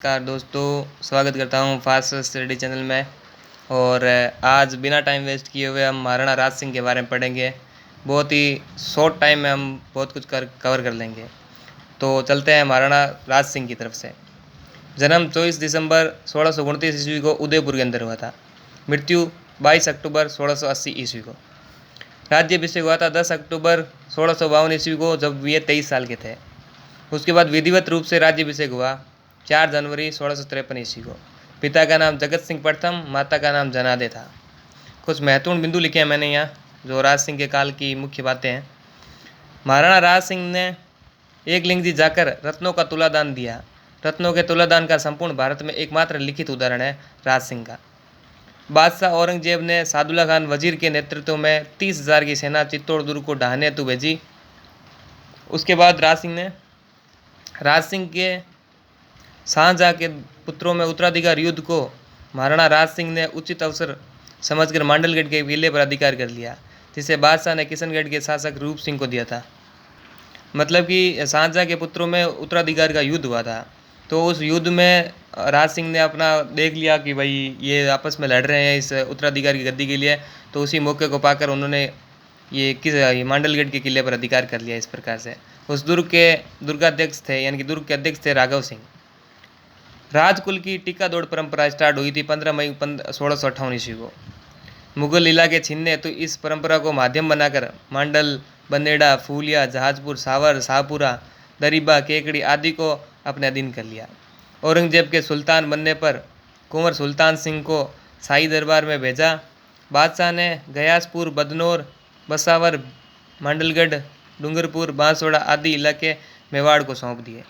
नमस्कार दोस्तों, स्वागत करता हूँ फास्ट स्टडी चैनल में। और आज बिना टाइम वेस्ट किए हुए हम महाराणा राज सिंह के बारे में पढ़ेंगे। बहुत ही शॉर्ट टाइम में हम बहुत कुछ कवर कर लेंगे। तो चलते हैं महाराणा राज सिंह की तरफ से। जन्म 24 दिसंबर 1629 ईस्वी को उदयपुर के अंदर हुआ था। मृत्यु 22 अक्टूबर 1680 ईस्वी को। राज्याभिषेक हुआ था 10 अक्टूबर 1652 ईस्वी को, जब ये 23 साल के थे। उसके बाद विधिवत रूप से राज्याभिषेक हुआ 4 जनवरी 1653 ईस्वी को। पिता का नाम जगत सिंह प्रथम, माता का नाम जनादे था। कुछ महत्वपूर्ण बिंदु लिखे हैं मैंने यहाँ, जो राज सिंह के काल की मुख्य बातें हैं। महाराणा राज सिंह ने एक लिंगजी जाकर रत्नों का तुलादान दिया। रत्नों के तुलादान का संपूर्ण भारत में एकमात्र लिखित उदाहरण है राज सिंह का। बादशाह औरंगजेब ने सादुल्ला खान वजीर के नेतृत्व में 30,000 की सेना चित्तौड़ दुर्ग को ढहाने हेतु भेजी। उसके बाद राज सिंह के शाहजहाँ के पुत्रों में उत्तराधिकार युद्ध को महाराणा राज सिंह ने उचित अवसर समझकर मांडलगढ़ के किले पर अधिकार कर लिया, जिसे बादशाह ने किशनगढ़ के शासक रूप सिंह को दिया था। मतलब कि शाहजहाँ के पुत्रों में उत्तराधिकार का युद्ध हुआ था, तो उस युद्ध में राज सिंह ने अपना देख लिया कि भाई ये आपस में लड़ रहे हैं इस उत्तराधिकार की गद्दी के लिए। तो उसी मौके को पाकर उन्होंने ये मांडलगढ़ के किले पर अधिकार कर लिया। इस प्रकार से उस दुर्गाध्यक्ष थे, यानी कि दुर्ग के अध्यक्ष थे राघव सिंह। राजकुल की टिक्का दौड़ परंपरा स्टार्ट हुई थी 15 मई 1658 ईस्वी को। मुगल इलाके छीनने तो इस परंपरा को माध्यम बनाकर मांडल, बंदेड़ा, फूलिया, जहाजपुर, सावर, शाहपुरा, दरीबा, केकड़ी आदि को अपने अधीन कर लिया। औरंगजेब के सुल्तान बनने पर कुंवर सुल्तान सिंह को शाही दरबार में भेजा। बादशाह ने गयासपुर, बदनौर, बसावर, मांडलगढ़, डूंगरपुर, बांसवाड़ा आदि इलाके मेवाड़ को सौंप दिए।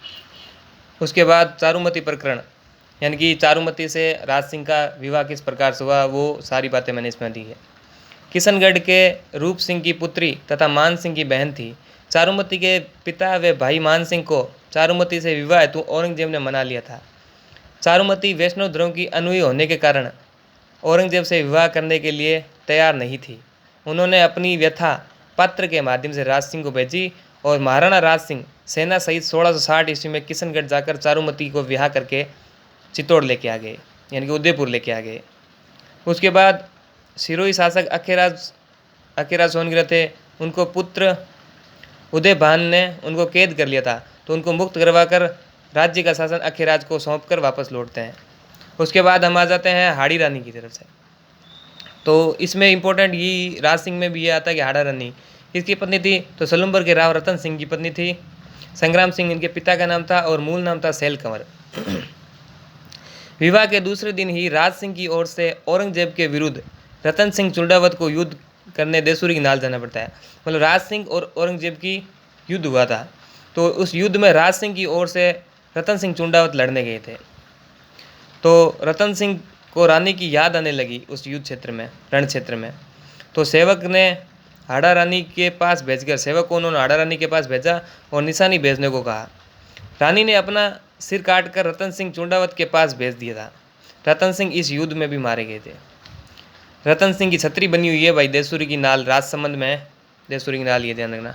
उसके बाद चारुमती प्रकरण, यानी कि चारुमती से राज सिंह का विवाह किस प्रकार से हुआ, वो सारी बातें मैंने इसमें दी है। किशनगढ़ के रूप सिंह की पुत्री तथा मान सिंह की बहन थी। चारुमती के पिता व भाई मान सिंह को चारुमती से विवाह हेतु औरंगजेब ने मना लिया था। चारुमती वैष्णव धर्म की अनुयायी होने के कारण औरंगजेब से विवाह करने के लिए तैयार नहीं थी। उन्होंने अपनी व्यथा पत्र के माध्यम से राज सिंह को भेजी और महाराणा राज सिंह सेना सहित 1660 ईस्वी में किशनगढ़ जाकर चारुमती को विवाह करके चित्तौड़ लेके आ गए, यानी कि उदयपुर लेके आ गए। उसके बाद सिरोही शासक अखेराज सोनगिरा थे, उनको पुत्र उदयभान ने उनको कैद कर लिया था, तो उनको मुक्त करवाकर राज्य का शासन अखेराज को सौंपकर वापस लौटते हैं। उसके बाद हम आ जाते हैं हाड़ी रानी की तरफ से। तो इसमें इम्पोर्टेंट ये राज सिंह में भी ये आता है कि हाड़ा रानी किसकी पत्नी थी, तो सलुम्बर के राव रतन सिंह की पत्नी थी। संग्राम सिंह इनके पिता का नाम था और मूल नाम था सैल कंवर। विवाह के दूसरे दिन ही राज सिंह की ओर से औरंगजेब के विरुद्ध रतन सिंह चुंडावत को युद्ध करने देसूरी की नाल जाना पड़ता है। मतलब राज सिंह और औरंगजेब की युद्ध हुआ था, तो उस युद्ध में राज सिंह की ओर से रतन सिंह चुंडावत लड़ने गए थे। तो रतन सिंह को रानी की याद आने लगी उस युद्ध क्षेत्र में, रण क्षेत्र में। तो सेवक ने हाड़ा रानी के पास भेजकर सेवक को उन्होंने हाड़ा रानी के पास भेजा और निशानी भेजने को कहा। रानी ने अपना सिर काटकर रतन सिंह चुंडावत के पास भेज दिया था। रतन सिंह इस युद्ध में भी मारे गए थे। रतन सिंह की छतरी बनी हुई है भाई देसूरी की नाल, राजसमंद में है देसूरी की नाल, ये ध्यान रखना।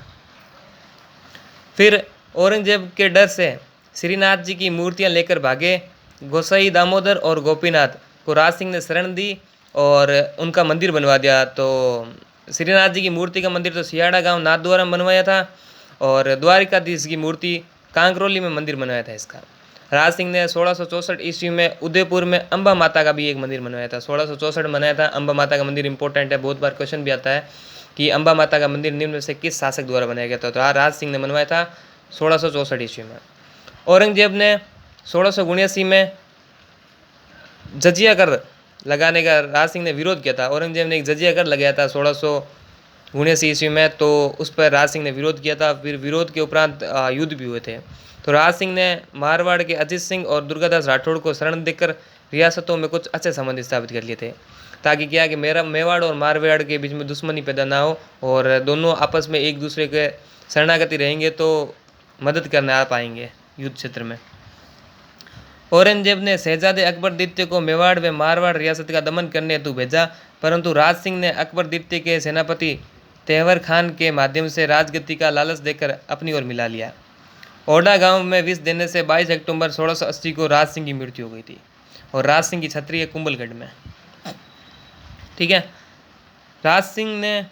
फिर औरंगजेब के डर से श्रीनाथ जी की मूर्तियां लेकर भागे। गोसाई दामोदर और गोपीनाथ को राज सिंह ने शरण दी और उनका मंदिर बनवा दिया। तो श्रीनाथ जी की मूर्ति का मंदिर तो सियाड़ा गांव नाथद्वारा में बनवाया था और द्वारिकाधीश की मूर्ति कांकरोली में मंदिर बनवाया था इसका। राज सिंह ने 1664 ईस्वी में उदयपुर में अम्बा माता का भी एक मंदिर बनवाया था। 1664 बनाया था अम्बा माता का मंदिर, इंपॉर्टेंट है, बहुत बार क्वेश्चन भी आता है कि अम्बा माता का मंदिर निम्न में से किस शासक द्वारा बनाया गया था, तो राज सिंह ने बनवाया था 1664 ईस्वी में। औरंगजेब ने 1679 में जजिया कर लगाने का राज सिंह ने विरोध किया था। औरंगजेब ने एक जजिया कर लगाया था 1679 ईस्वी में, तो उस पर राज सिंह ने विरोध किया था। फिर विरोध के उपरांत युद्ध भी हुए थे। तो राज सिंह ने मारवाड़ के अजीत सिंह और दुर्गादास राठौड़ को शरण देकर रियासतों में कुछ अच्छे संबंध स्थापित कर लिए थे, ताकि क्या कि मेरा मेवाड़ और मारवाड़ के बीच में दुश्मनी पैदा ना हो और दोनों आपस में एक दूसरे के शरणागति रहेंगे तो मदद करने आ पाएंगे युद्ध क्षेत्र में। औरंगजेब ने शहजादे अकबर द्वितीय को मेवाड़ व मारवाड़ रियासत का दमन करने हेतु भेजा, परंतु राज सिंह ने अकबर द्वितीय के सेनापति तेवर खान के माध्यम से राजगद्दी का लालच देकर अपनी ओर मिला लिया। ओडा गांव में विष देने से 22 अक्टूबर 1680 को राज सिंह की मृत्यु हो गई थी और राज सिंह की छतरी है कुंभलगढ़ में। ठीक है। राज सिंह ने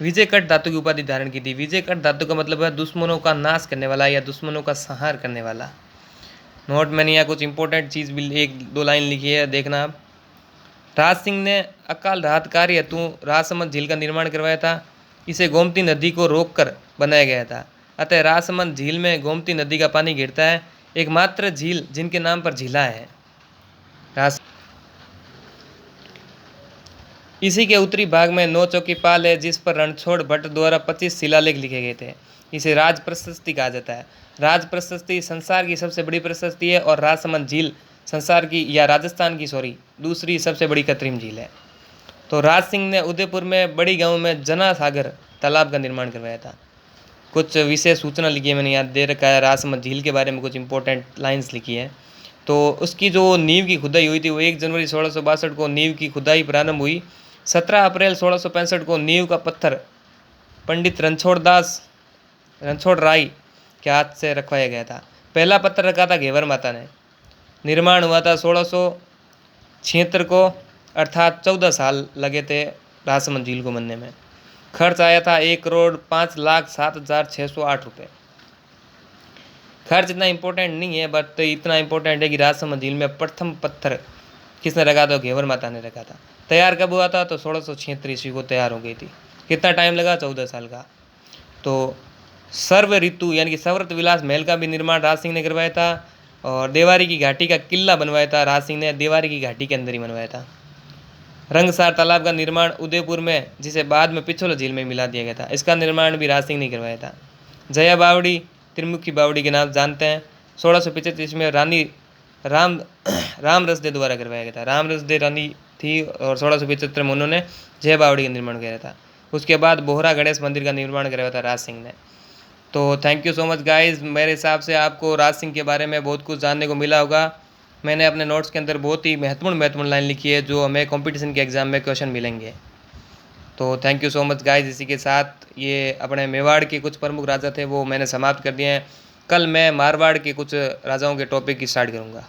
विजयकट धातु की उपाधि धारण की थी। विजयकट धातु का मतलब है दुश्मनों का नाश करने वाला या दुश्मनों का संहार करने वाला। नोट मैंने यहाँ कुछ इंपॉर्टेंट चीज़ भी 1-2 लाइन लिखी है, देखना आप। राज सिंह ने अकाल राहत कार्य हेतु राजसमंद झील का निर्माण करवाया था। इसे गोमती नदी को रोककर बनाया गया था। अतः राजसमंद झील में गोमती नदी का पानी गिरता है, एकमात्र झील जिनके नाम पर झीला है। इसी के उत्तरी भाग में 9 चौकी पाल है, जिस पर रणछोड़ भट्ट द्वारा 25 शिलालेख लिखे गए थे। इसे राज प्रशस्ति कहा जाता है। राज प्रशस्ति संसार की सबसे बड़ी प्रशस्ति है और राजसमंद झील संसार की या राजस्थान की दूसरी सबसे बड़ी कृत्रिम झील है। तो राज सिंह ने उदयपुर में बड़ी गांव में जना सागर तालाब का निर्माण करवाया था। कुछ विशेष सूचना लिखी है मैंने यहाँ दे रखा है। राजसमंद झील के बारे में कुछ इंपॉर्टेंट लाइन्स लिखी है। तो उसकी जो नींव की खुदाई हुई थी वो 1 जनवरी 1662 को नींव की खुदाई प्रारंभ हुई। 17 अप्रैल 1665 को नींव का पत्थर पंडित रणछोड़ राय के हाथ से रखवाया गया था। पहला पत्थर रखा था घेवर माता ने। निर्माण हुआ था 1676 को, अर्थात 14 साल लगे थे राजसमंद झील को बनने में। खर्च आया था 1,05,07,608 रुपये। खर्च इतना इम्पोर्टेंट नहीं है, बट इतना इम्पोर्टेंट है कि राजसमंद झील में प्रथम पत्थर किसने रखा था? घेवर माता ने रखा था। तैयार कब हुआ था? तो 1676 ईस्वी को तैयार हो गई थी। कितना टाइम लगा? 14 साल का। तो सर्व ऋतु यानी कि सवर्त विलास महल का भी निर्माण राज सिंह ने करवाया था और देवारी की घाटी का किला बनवाया था। राज सिंह ने देवारी की घाटी के अंदर ही बनवाया था। रंगसार तालाब का निर्माण उदयपुर में, जिसे बाद में पिछोला झील में मिला दिया गया था, इसका निर्माण भी राज सिंह ने करवाया था। जया बावड़ी त्रिमुखी बावड़ी के नाम जानते हैं। 1675 में रानी राम रसदे द्वारा करवाया गया था। राम रसदे रानी थी और 1675 में उन्होंने जय बावड़ी का निर्माण किया था। उसके बाद बोहरा गणेश मंदिर का निर्माण करवाया था राज सिंह ने। तो thank you so much guys. मेरे हिसाब से आपको राज सिंह के बारे में बहुत कुछ जानने को मिला होगा। मैंने अपने नोट्स के अंदर बहुत ही महत्वपूर्ण लाइन लिखी है जो हमें कंपटीशन के एग्ज़ाम में क्वेश्चन मिलेंगे। तो thank you so much guys. इसी के साथ ये अपने मेवाड़ के कुछ प्रमुख राजा थे वो मैंने समाप्त कर दिए हैं। कल मैं मारवाड़ के कुछ राजाओं के टॉपिक की स्टार्ट करूँगा।